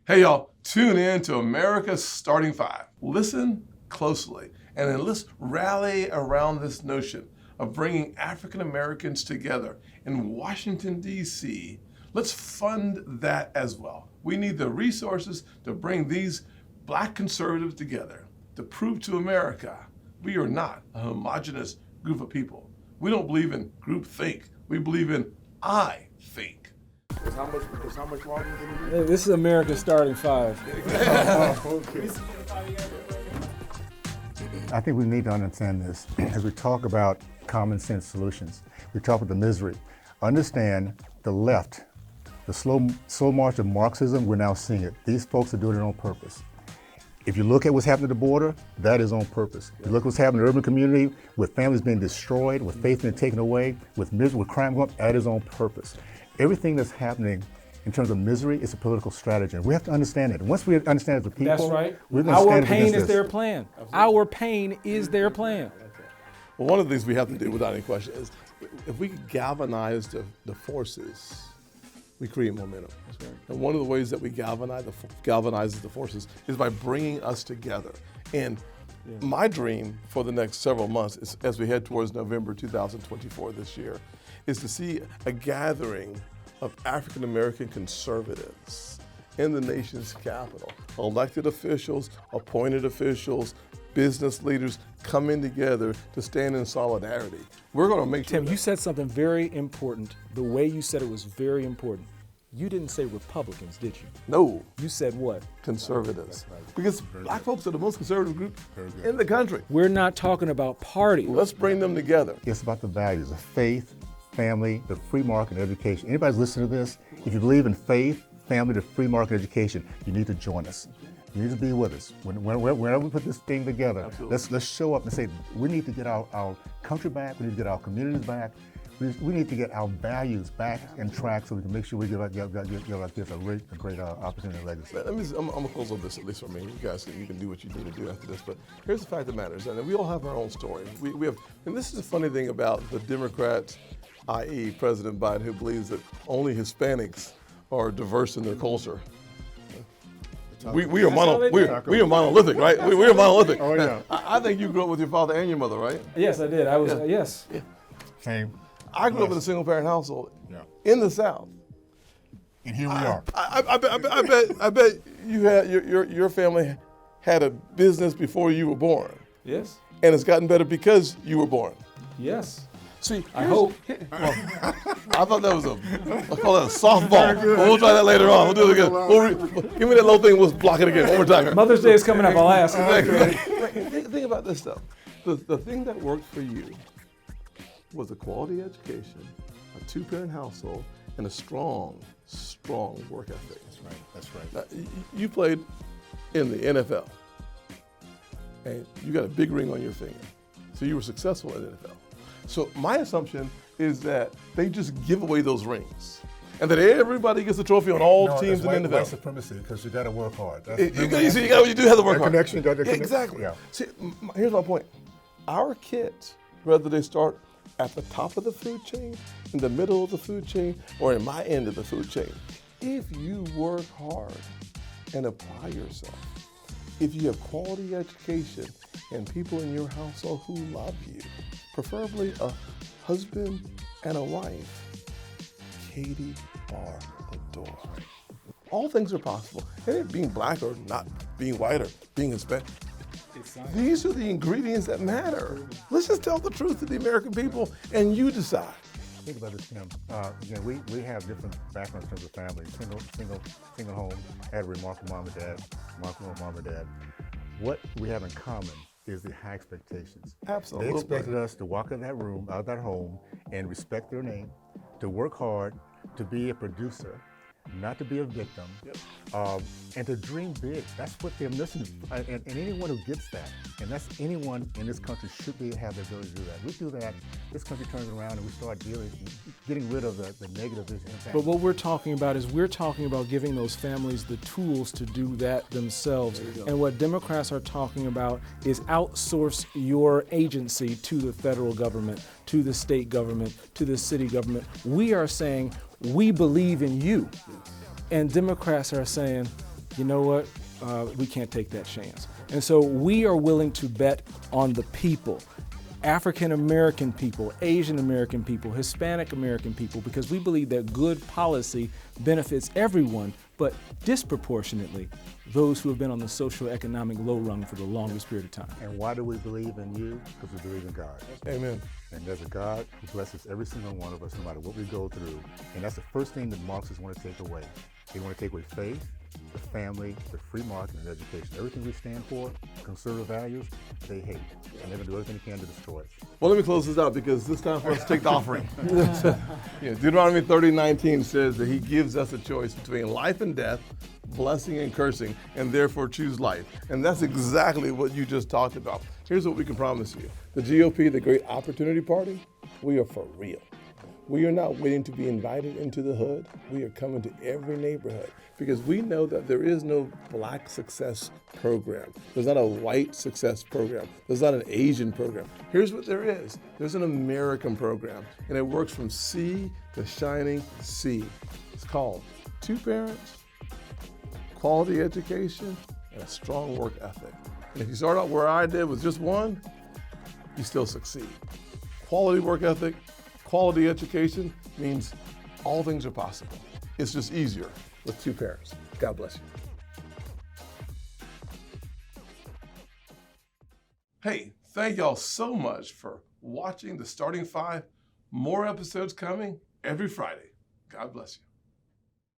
Hey y'all, tune in to America's Starting Five. Listen closely, and then let's rally around this notion of bringing African Americans together in Washington, D.C. Let's fund that as well. We need the resources to bring these Black conservatives together to prove to America we are not a homogenous group of people. We don't believe in groupthink. We believe in I think. How much longer is it? This is America's Starting Five. Okay. I think we need to understand this as we talk about common sense solutions. We talk about the misery. Understand the left, the slow march of Marxism, we're now seeing it. These folks are doing it on purpose. If you look at what's happening at the border, that is on purpose. You look at what's happening in the urban community, with families being destroyed, with faith being taken away, with misery, with crime going up, that is on purpose. Everything that's happening in terms of misery is a political strategy. We have to understand it. Once we understand it as a people, That's right. we're going to stand Our up pain against is this. their plan. Our pain is their plan. Well, one of the things we have to do without any question is if we galvanize the forces, we create momentum. That's right. And one of the ways that we galvanize the forces is by bringing us together. And my dream for the next several months, is, as we head towards November 2024 this year, is to see a gathering of African American conservatives in the nation's capital. Elected officials, appointed officials, business leaders coming together to stand in solidarity. We're going to make sure. Tim, you said something very important. The way you said it was very important. You didn't say Republicans, did you? No. You said what? Conservatives. Because Black folks are the most conservative group in the country. We're not talking about party. Let's bring them together. It's about the values of faith, family, the free market, and education. Anybody's listening to this, if you believe in faith, family, the free market, education, you need to join us. You need to be with us. Whenever we put this thing together, let's show up and say, we need to get our country back, we need to get our communities back, we need to get our values back in track so we can make sure we give our kids a great opportunity and legacy. I'm gonna close on this, at least for me. You guys, you can do what you need to do after this, but here's the fact that matters, and we all have our own story. We have, and this is the funny thing about the Democrats, i.e. President Biden, who believes that only Hispanics are diverse in their culture. We are monolithic, right? We are monolithic. Oh yeah. I think you grew up with your father and your mother, right? Yes, I did. I was, yes. Same. I grew up in a single parent household in the South. And here we are. I bet you had your family had a business before you were born, Yes. and it's gotten better because you were born. Yes. See, I hope. I thought that was I call that a softball. We'll try that later on. We'll do it again. Give me that little thing. We'll block it again. One more time. Mother's Day is coming up. I'll ask. Think about this stuff. The thing that worked for you was a quality education, a two-parent household, and a strong work ethic. That's right. Now, you played in the NFL, and you got a big ring on your finger, so you were successful in the NFL. So my assumption is that they just give away those rings, and that everybody gets a trophy on all teams in the NFL. White supremacy, because you got to work hard. You do have to work hard. Connection, Exactly. Yeah. See, here's my point. Our kids, whether they start at the top of the food chain, in the middle of the food chain, or in my end of the food chain, if you work hard and apply yourself, if you have quality education and people in your household who love you, preferably a husband and a wife, Katie bar the door. All things are possible. And it being Black or not being white or being Hispanic, these are the ingredients that matter. Let's just tell the truth to the American people, and you decide. Think about this, Tim. Again, we have different backgrounds in terms of family. Single home, had a remarkable mom and dad, What we have in common is the high expectations. Absolutely. They expected us to walk in that room, out of that home, and respect their name, to work hard, to be a producer, not to be a victim, and to dream big. That's what they're missing. And anyone who gets that, and that's anyone in this country should have the ability to do that. We do that, this country turns around and we start getting rid of the negative impact. But what we're talking about is giving those families the tools to do that themselves. And what Democrats are talking about is outsource your agency to the federal government, to the state government, to the city government. We are saying, we believe in you. And Democrats are saying, you know what, we can't take that chance. And so we are willing to bet on the people, African American people, Asian American people, Hispanic American people, because we believe that good policy benefits everyone, but disproportionately those who have been on the social economic low rung for the longest period of time. And why do we believe in you? Because we believe in God. Amen. And there's a God who blesses every single one of us, no matter what we go through. And that's the first thing that Marxists want to take away. They want to take away faith, the family, the free market, and education. Everything we stand for, conservative values, they hate. And they're going to do everything they can to destroy it. Well, let me close this out because it's time for us to take the offering. Deuteronomy 30:19 says that he gives us a choice between life and death, blessing and cursing, and therefore choose life. And that's exactly what you just talked about. Here's what we can promise you. The GOP, the Great Opportunity Party, we are for real. We are not waiting to be invited into the hood. We are coming to every neighborhood because we know that there is no black success program. There's not a white success program. There's not an Asian program. Here's what there is. There's an American program, and it works from sea to shining sea. It's called 2 parents, quality education, and a strong work ethic. And if you start out where I did with just one, you still succeed. Quality work ethic, quality education means all things are possible. It's just easier with 2 parents. God bless you. Hey, thank y'all so much for watching The Starting Five. More episodes coming every Friday. God bless you.